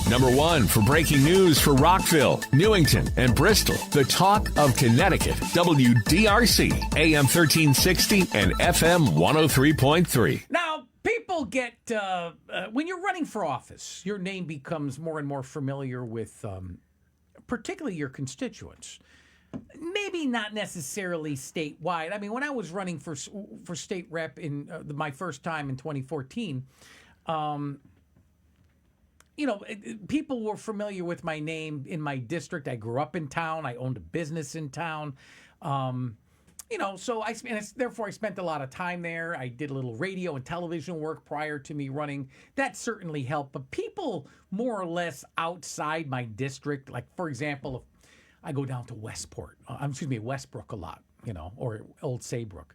Number 1 for breaking news for Rockville, Newington, and Bristol. The talk of Connecticut. WDRC, AM 1360 and FM 103.3. Now, people get, when you're running for office, your name becomes more and more familiar with particularly your constituents. Maybe not necessarily statewide. I mean, when I was running for state rep in my first time in 2014, people were familiar with my name in my district. I grew up in town. I owned a business in town. So therefore I spent a lot of time there. I did a little radio and television work prior to me running. That certainly helped. But people more or less outside my district, like, for example, if I go down to Westbrook a lot, or Old Saybrook.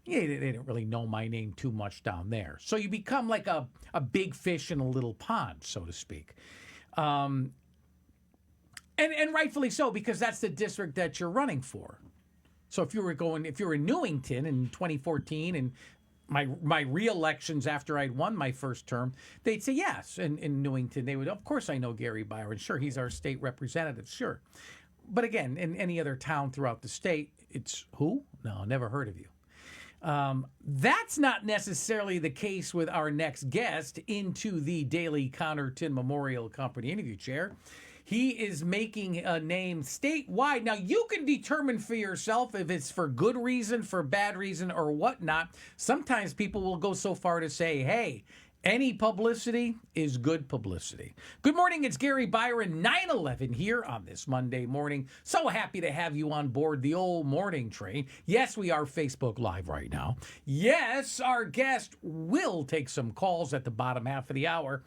Yeah, they didn't really know my name too much down there. So you become like a big fish in a little pond, so to speak. And rightfully so, because that's the district that you're running for. So if you were in Newington in 2014 and my re-elections after I'd won my first term, they'd say yes. And in Newington, they would, of course I know Gary Byron. Sure, he's our state representative, sure. But again, in any other town throughout the state, it's who? No, never heard of you. That's not necessarily the case with our next guest into the Daily Connerton Memorial Company interview chair. He is making a name statewide. Now, you can determine for yourself if it's for good reason, for bad reason, or whatnot. Sometimes people will go so far to say, hey, any publicity is good publicity. Good morning, it's Gary Byron, 9/11 here on this Monday morning. So happy to have you on board the old morning train. Yes, we are Facebook Live right now. Yes, our guest will take some calls at the bottom half of the hour.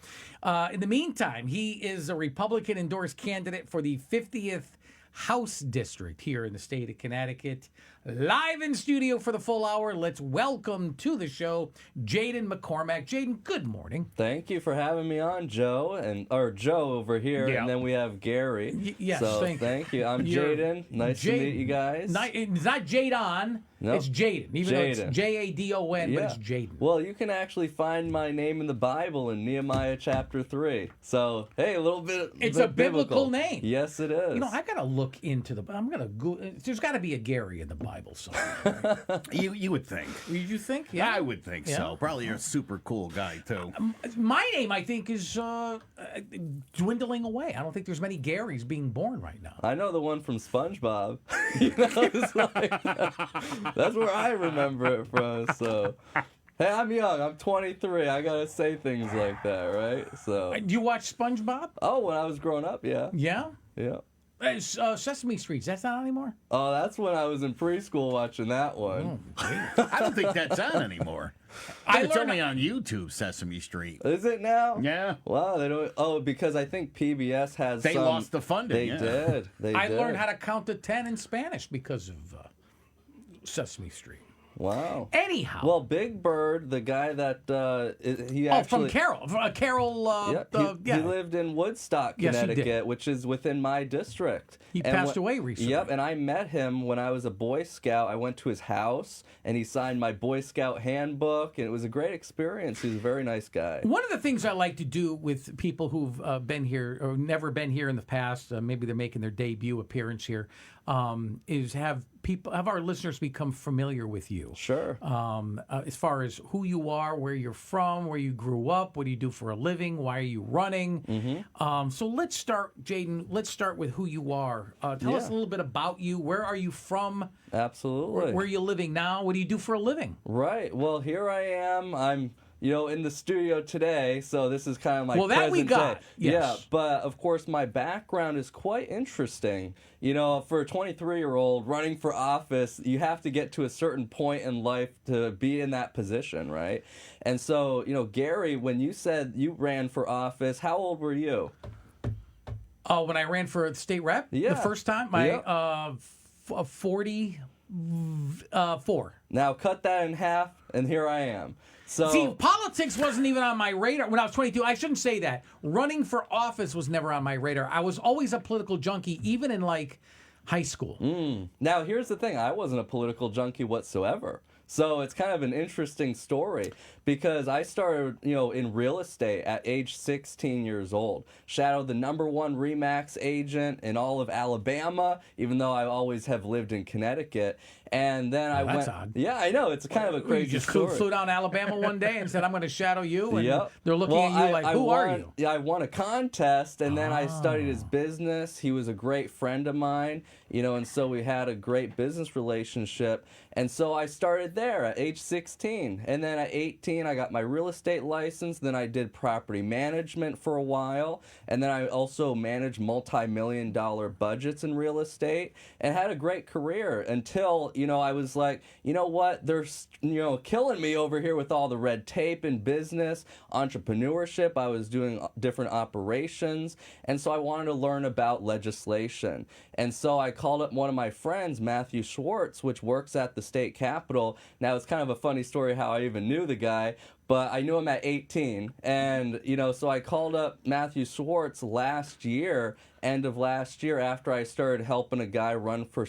In the meantime, he is a Republican-endorsed candidate for the 50th House District here in the state of Connecticut. Live in studio for the full hour. Let's welcome to the show Jadon MacCormack. Jadon, good morning. Thank you for having me on, Joe, or Joe over here, Yeah. And then we have Gary. Yes, so thank you. I'm Jadon. Nice to meet you guys. It's not Jadon. Nope. It's Jadon. Even though it's Jadon, but it's Jadon. Well, you can actually find my name in the Bible in Nehemiah chapter 3. So, hey, a little bit. It's a biblical name. Yes, it is. I got to look into I'm going to Google. There's got to be a Gary in the Bible somewhere. You would think. You think? Yeah, I would think so. Probably a super cool guy, too. My name, I think, is dwindling away. I don't think there's many Garys being born right now. I know the one from SpongeBob. That's where I remember it from. So, hey, I'm young. I'm 23. I gotta say things like that, right? So, Do you watch SpongeBob? oh, when I was growing up, yeah. Yeah. Sesame Sesame Street. That's not on anymore. Oh, that's when I was in preschool watching that one. I don't think that's on anymore. It's only on YouTube, Sesame Street. Is it now? Yeah. Wow, they don't. Oh, because I think PBS has. They lost the funding. They did. I learned how to count to 10 in Spanish because of Sesame Street. Wow. Anyhow. Well, Big Bird, the guy that he actually. From Carol. Carol. He lived in Woodstock, Yes, he Connecticut, did. which is within my district. He passed away recently. Yep, and I met him when I was a Boy Scout. I went to his house, and he signed my Boy Scout handbook, and it was a great experience. He was a very nice guy. One of the things I like to do with people who've been here or never been here in the past, maybe they're making their debut appearance here, is have our listeners become familiar with you. Sure. As far as who you are, where you're from, where you grew up, what do you do for a living, why are you running? Mm-hmm. So let's start, Jadon. Let's start with who you are. Tell us a little bit about you. Where are you from? Absolutely. Where are you living now? What do you do for a living? Right. Well, here I am. I'm in the studio today, so this is kind of my that we present got. day. Yes. Yeah, but of course my background is quite interesting. For a 23-year-old running for office, you have to get to a certain point in life to be in that position, right? And so, Gary, when you said you ran for office, how old were you? Oh, when I ran for state rep? Yeah. The first time? 44. Now cut that in half, and here I am. So, see, politics wasn't even on my radar when I was 22. I shouldn't say that. Running for office was never on my radar. I was always a political junkie, even in high school. Now, here's the thing. I wasn't a political junkie whatsoever. So it's kind of an interesting story because I started, in real estate at age 16 years old. Shadowed the #1 RE/MAX agent in all of Alabama, even though I always have lived in Connecticut. And then I went. That's odd. Yeah, I know. It's kind of a crazy You just story. flew down to Alabama one day and said, "I'm going to shadow you," and Yep. they're looking at you like, "Who are you?" Yeah, I won a contest, and then I studied his business. He was a great friend of mine, and so we had a great business relationship. And so I started there at age 16. And then at 18, I got my real estate license. Then I did property management for a while. And then I also managed multi-million-dollar budgets in real estate and had a great career until, I was like, you know what? They're, killing me over here with all the red tape in business, entrepreneurship. I was doing different operations. And so I wanted to learn about legislation. And so I called up one of my friends, Matthew Schwartz, which works at the state capitol. Now, it's kind of a funny story how I even knew the guy, but I knew him at 18. And, so I called up Matthew Schwartz end of last year, after I started helping a guy run for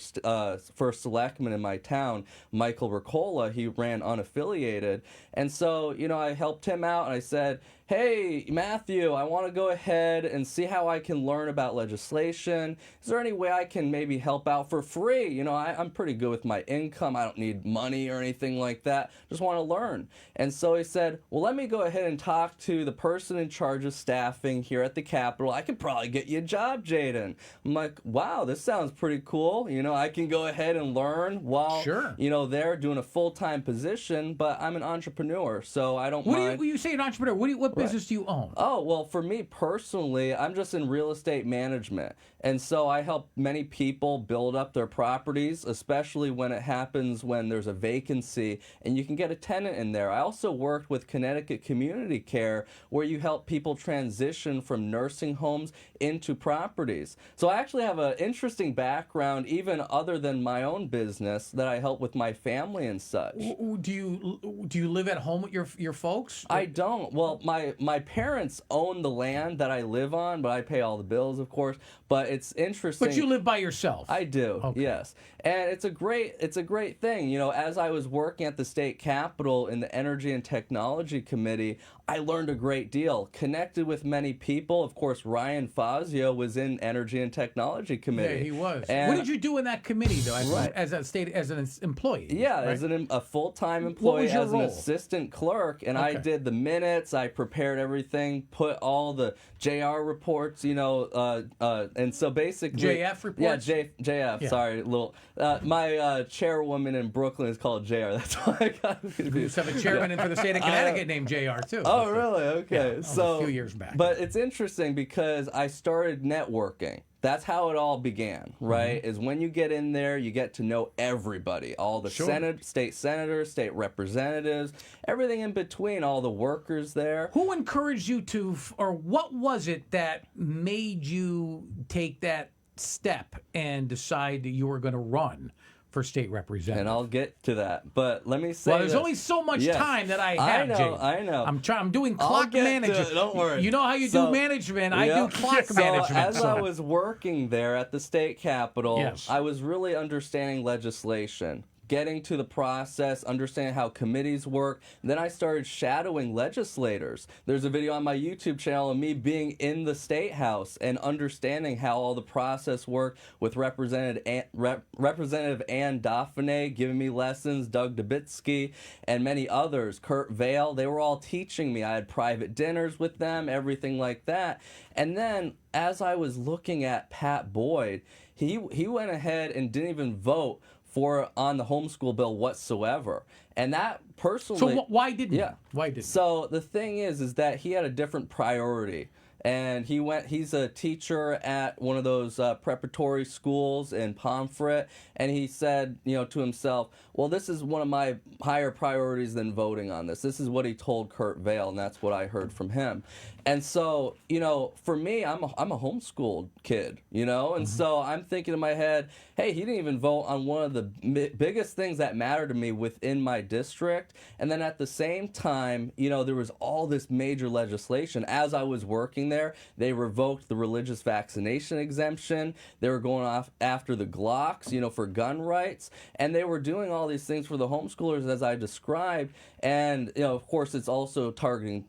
selectman in my town, Michael Ricola. He ran unaffiliated. And so, I helped him out, and I said, hey, Matthew, I want to go ahead and see how I can learn about legislation. Is there any way I can maybe help out for free? I'm pretty good with my income. I don't need money or anything like that. Just want to learn. And so he said, well, let me go ahead and talk to the person in charge of staffing here at the Capitol. I could probably get you a job, Jadon. I'm like, wow, this sounds pretty cool. I can go ahead and learn while, they're doing a full-time position, but I'm an entrepreneur, so I don't mind. When you say an entrepreneur, what business do you own? Oh, well, for me personally, I'm just in real estate management. And so I help many people build up their properties, especially when it happens when there's a vacancy and you can get a tenant in there. I also worked with Connecticut Community Care, where you help people transition from nursing homes into properties. So I actually have an interesting background, even other than my own business, that I help with my family and such. Do you live at home with your folks? I don't. Well, my parents own the land that I live on, but I pay all the bills, of course. But it's interesting. But you live by yourself. I do. Okay. Yes. And it's a great thing. As I was working at the state capitol in the Energy and Technology Committee, I learned a great deal, connected with many people. Of course, Ryan Fazio was in Energy and Technology Committee. Yeah, he was. And what did you do in that committee, though, Right. as an employee? Yeah, right? as a full-time employee, was your as an role? assistant clerk, and I did the minutes, I prepared everything, put all the JR reports, and so basically... JF reports? Yeah, JF, Yeah. sorry, my chairwoman in Brooklyn is called JR, that's why I got confused. We used to have a chairman in for the state of Connecticut named JR, too. Oh, really? Okay. Yeah, so a few years back. But it's interesting because I started networking. That's how it all began, right? Is when you get in there, you get to know everybody, all the state senators, state representatives, everything in between, all the workers there. Who encouraged you or what was it that made you take that step and decide that you were going to run for state representative? And I'll get to that, but let me say. Well, there's only so much time that I have. I know. I'm doing clock management. Don't worry. You know how you do management. I do clock management. As I was working there at the state capitol, Yes. I was really understanding legislation, getting to the process, understanding how committees work. Then I started shadowing legislators. There's a video on my YouTube channel of me being in the State House and understanding how all the process worked with Representative Ann Dauphiné giving me lessons, Doug Dubitsky, and many others, Kurt Vale. They were all teaching me. I had private dinners with them, everything like that. And then as I was looking at Pat Boyd, he went ahead and didn't even vote on the homeschool bill whatsoever. And that personally... So why didn't he? Yeah. Why didn't he? So the thing is that he had a different priority. And he's a teacher at one of those preparatory schools in Pomfret, and he said, to himself, well, this is one of my higher priorities than voting on this. This is what he told Kurt Vale, and that's what I heard from him. And so, for me, I'm a homeschooled kid, and so I'm thinking in my head, hey, he didn't even vote on one of the biggest things that matter to me within my district. And then at the same time, there was all this major legislation. As I was working there, they revoked the religious vaccination exemption. They were going off after the Glocks, for gun rights. And they were doing all these things for the homeschoolers, as I described. And, of course, it's also targeting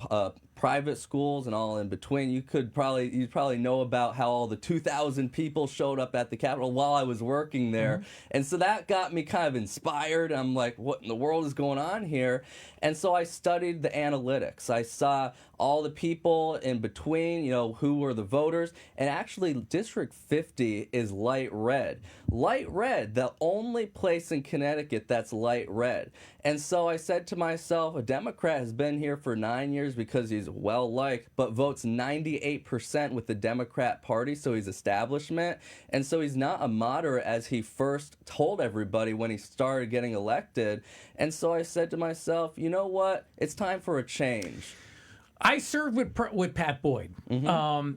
private schools and all in between. You'd probably know about how all the 2,000 people showed up at the Capitol while I was working there. And so that got me kind of inspired. I'm like, what in the world is going on here? And so I studied the analytics. I saw all the people in between, who were the voters. And actually, District 50 is light red. Light red, the only place in Connecticut that's light red. And so I said to myself, a Democrat has been here for 9 years because he's well-liked, but votes 98% with the Democrat Party, so he's establishment. And so he's not a moderate, as he first told everybody when he started getting elected. And so I said to myself, you know what? It's time for a change. I served with Pat Boyd.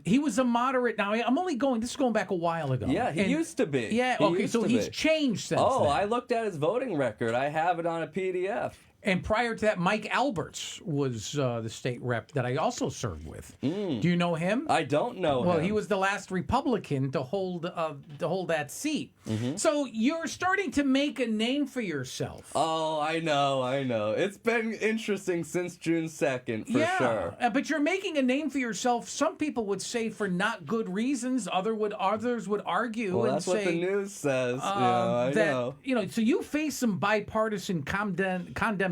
He was a moderate. Now, this is going back a while ago. Yeah, he used to be. Yeah, okay, so he's changed since then. I looked at his voting record. I have it on a PDF. And prior to that, Mike Alberts was the state rep that I also served with. Do you know him? I don't know him. Well, he was the last Republican to hold that seat. So you're starting to make a name for yourself. Oh, I know. It's been interesting since June 2nd, for sure. But you're making a name for yourself. Some people would say for not good reasons. Others would argue well, and that's say what the news says. I know. So you face some bipartisan condemnation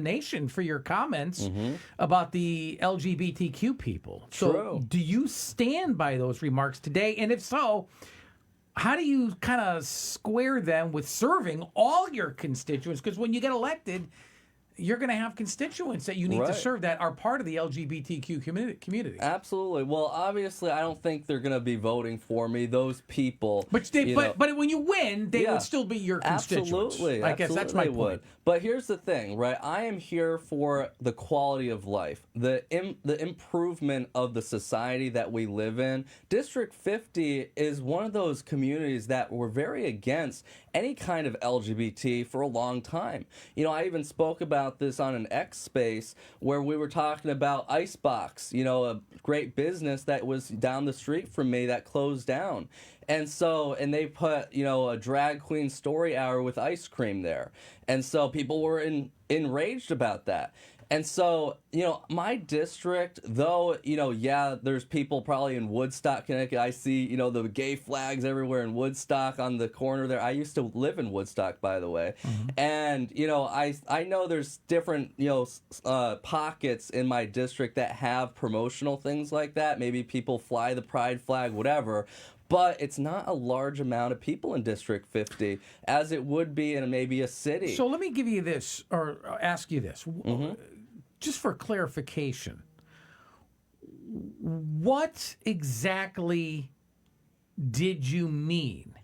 for your comments about the LGBTQ people. So True. do you stand by those remarks today? And if so, how do you kind of square them with serving all your constituents? Because when you get elected, you're going to have constituents that you need to serve that are part of the LGBTQ community. Absolutely. Well, obviously, I don't think they're going to be voting for me. Those people. But when you win, they would still be your constituents. Absolutely. I guess that's my point. But here's the thing, right? I am here for the quality of life, the improvement of the society that we live in. District 50 is one of those communities that were very against any kind of LGBT for a long time. I even spoke about this on an X space where we were talking about Icebox, a great business that was down the street from me that closed down. And they put, a drag queen story hour with ice cream there. And so people were enraged about that. And so, my district, though, there's people probably in Woodstock, Connecticut. I see, the gay flags everywhere in Woodstock on the corner there. I used to live in Woodstock, by the way. And, I know there's different, pockets in my district that have promotional things like that. Maybe people fly the pride flag, whatever. But it's not a large amount of people in District 50, as it would be in maybe a city. So let me give you this, or ask you this, just for clarification. What exactly did you mean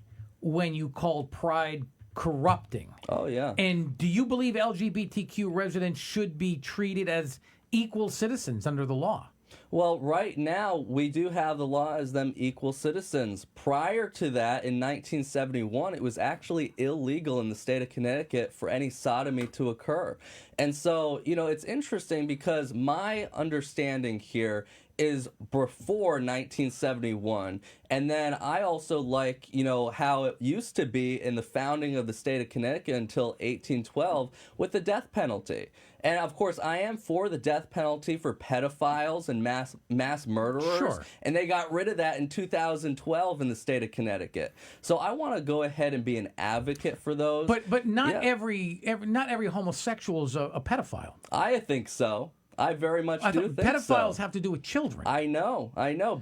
when you called Pride corrupting? Oh, yeah. And do you believe LGBTQ residents should be treated as equal citizens under the law? Well, right now, we do have the law as them equal citizens. Prior to that, in 1971, it was actually illegal in the state of Connecticut for any sodomy to occur. And so, it's interesting because my understanding here is before 1971. And then I also like, how it used to be in the founding of the state of Connecticut until 1812 with the death penalty. And of course, I am for the death penalty for pedophiles and mass murderers. Sure. And they got rid of that in 2012 in the state of Connecticut. So I want to go ahead and be an advocate for those. But not every homosexual is a pedophile. I think so. I very much do think pedophiles so. have to do with children. I know,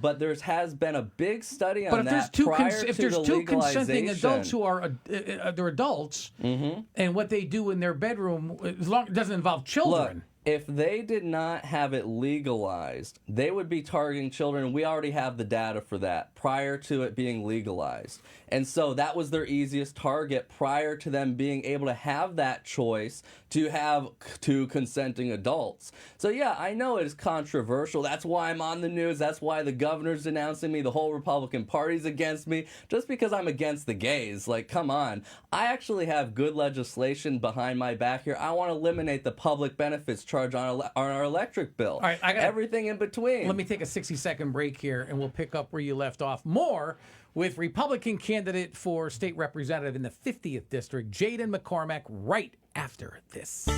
but there has been a big study on that. But if there's two consenting adults who are they're adults, and what they do in their bedroom, as long it doesn't involve children. Look, if they did not have it legalized, they would be targeting children. We already have the data for that prior to it being legalized. And so that was their easiest target prior to them being able to have that choice to have two consenting adults. So yeah, I know it is controversial. That's why I'm on the news. That's why the governor's denouncing me. The whole Republican Party's against me just because I'm against the gays. Like, come on. I actually have good legislation behind my back here. I want to eliminate the public benefits charge on our electric bill. All right, everything in between. Let me take a 60-second break here, and we'll pick up where you left off. More with Republican candidate for state representative in the 50th district, Jadon MacCormack, right after this.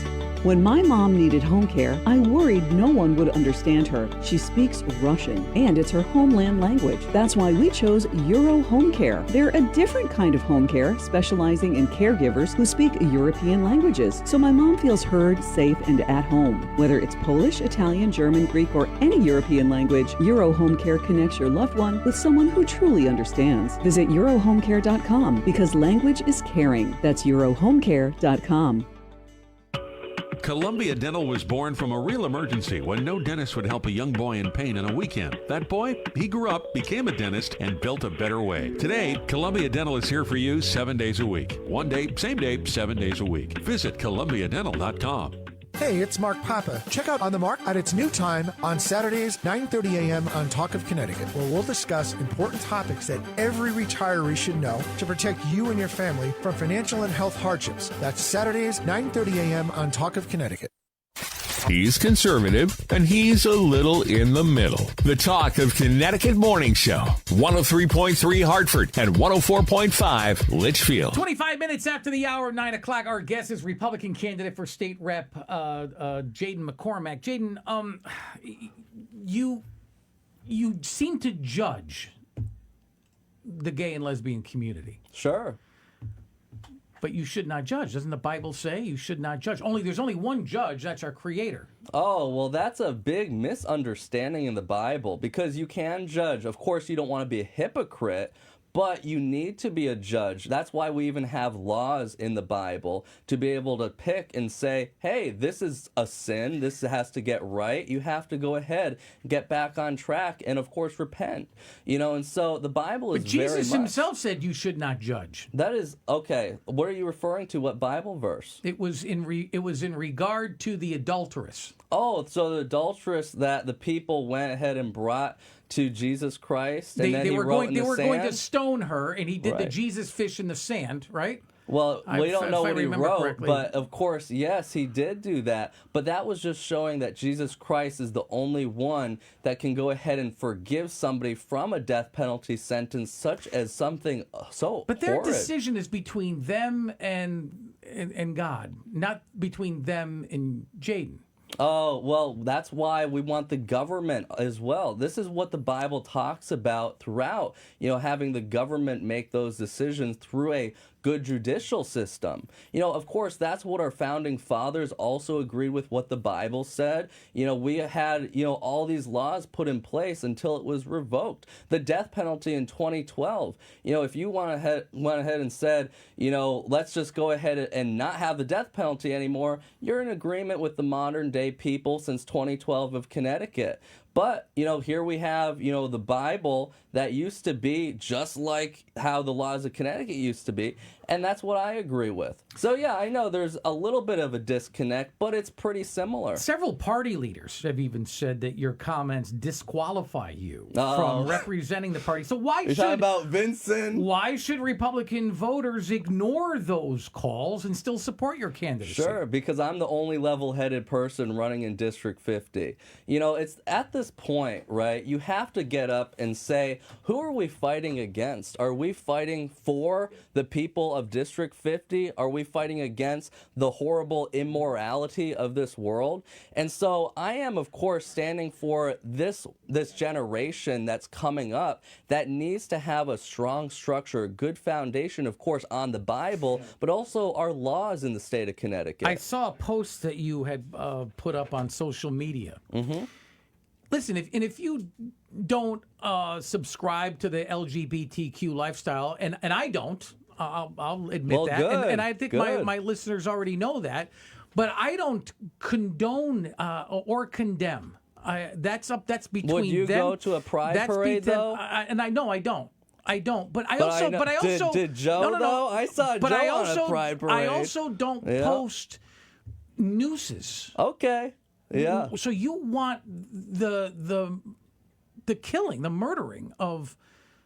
When my mom needed home care, I worried no one would understand her. She speaks Russian, and it's her homeland language. That's why we chose Euro Home Care. They're a different kind of home care, specializing in caregivers who speak European languages. So my mom feels heard, safe, and at home. Whether it's Polish, Italian, German, Greek, or any European language, Euro Home Care connects your loved one with someone who truly understands. Visit EuroHomeCare.com because language is caring. That's EuroHomeCare.com. Columbia Dental was born from a real emergency when no dentist would help a young boy in pain in a weekend. That boy, he grew up, became a dentist, and built a better way. Today, Columbia Dental is here for you 7 days a week. One day, same day, 7 days a week. Visit ColumbiaDental.com. Hey, it's Mark Papa. Check out On the Mark at its new time on Saturdays, 9:30 a.m. on Talk of Connecticut, where we'll discuss important topics that every retiree should know to protect you and your family from financial and health hardships. That's Saturdays, 9:30 a.m. on Talk of Connecticut. He's conservative, and he's a little in the middle. The Talk of Connecticut Morning Show, 103.3 Hartford and 104.5 Litchfield. 25 minutes after the hour of 9 o'clock, our guest is Republican candidate for state rep, Jadon MacCormack. Jadon, you seem to judge the gay and lesbian community. Sure. But you should not judge. Doesn't the Bible say you should not judge? There's only one judge, that's our Creator. Oh, well, that's a big misunderstanding in the Bible because you can judge. Of course, you don't want to be a hypocrite, but you need to be a judge. That's why we even have laws in the Bible to be able to pick and say, hey, this is a sin. This has to get right. You have to go ahead, get back on track, and of course, repent. And so the Bible is very much... But Jesus himself said you should not judge. That is, okay, what are you referring to? What Bible verse? It was in regard to the adulteress. Oh, so the adulteress that the people went ahead and brought to Jesus Christ, and then he wrote in the sand? They were going to stone her, and he did the Jesus fish in the sand, right? Well, we don't know what he wrote, correctly. but of course, yes, he did do that. But that was just showing that Jesus Christ is the only one that can go ahead and forgive somebody from a death penalty sentence, such as something so But their horrid. decision is between them and God, not between them and Jadon. Oh, well, that's why we want the government as well. This is what the Bible talks about throughout, having the government make those decisions through a good judicial system. Of course, that's what our founding fathers also agreed with what the Bible said. We had, all these laws put in place until it was revoked. The death penalty in 2012, if you went ahead and said, let's just go ahead and not have the death penalty anymore, you're in agreement with the modern day people since 2012 of Connecticut. But, here we have, the Bible that used to be just like how the laws of Connecticut used to be. And that's what I agree with. So, yeah, I know there's a little bit of a disconnect, but it's pretty similar. Several party leaders have even said that your comments disqualify you from representing the party. So You're talking about Vincent? Why should Republican voters ignore those calls and still support your candidacy? Sure, because I'm the only level-headed person running in District 50. It's at this point, right, you have to get up and say, who are we fighting against? Are we fighting for the people of District 50? Are we fighting against the horrible immorality of this world? And so I am, of course, standing for this generation that's coming up that needs to have a strong structure, a good foundation, of course, on the Bible, but also our laws in the state of Connecticut. I saw a post that you had put up on social media. Mm-hmm. Listen, if you don't subscribe to the LGBTQ lifestyle, and I don't, I'll admit that, good, and I think my listeners already know that. But I don't condone or condemn. That's between them. Would you go to a pride parade though? And I know I don't. But I But also did Joe though? I saw Joe on a pride parade. I also don't post nooses. Okay. Yeah. So you want the killing, the murdering of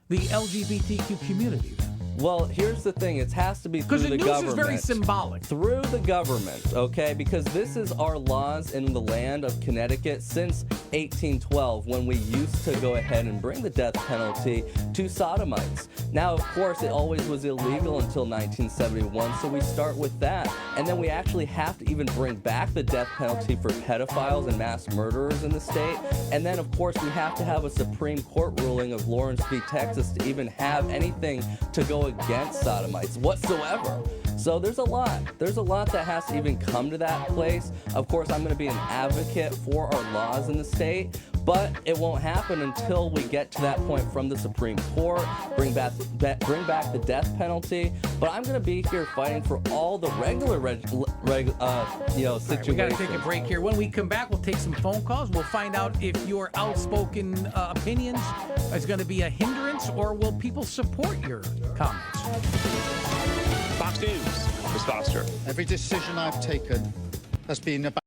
the LGBTQ community? Well, here's the thing. It has to be through the government. Because the news is very symbolic. Through the government, okay? Because this is our laws in the land of Connecticut since 1812, when we used to go ahead and bring the death penalty to sodomites. Now, of course, it always was illegal until 1971, so we start with that. And then we actually have to even bring back the death penalty for pedophiles and mass murderers in the state. And then, of course, we have to have a Supreme Court ruling of Lawrence v. Texas to even have anything to go against sodomites whatsoever. So there's a lot that has to even come to that place. Of course, I'm going to be an advocate for our laws in the state, but it won't happen until we get to that point from the Supreme Court, bring back the death penalty. But I'm going to be here fighting for all the regular situations. We got to take a break here. When we come back, we'll take some phone calls. We'll find out if your outspoken opinions is going to be a hindrance, or will people support your comments? Fox News, Chris Foster. Every decision I've taken has been about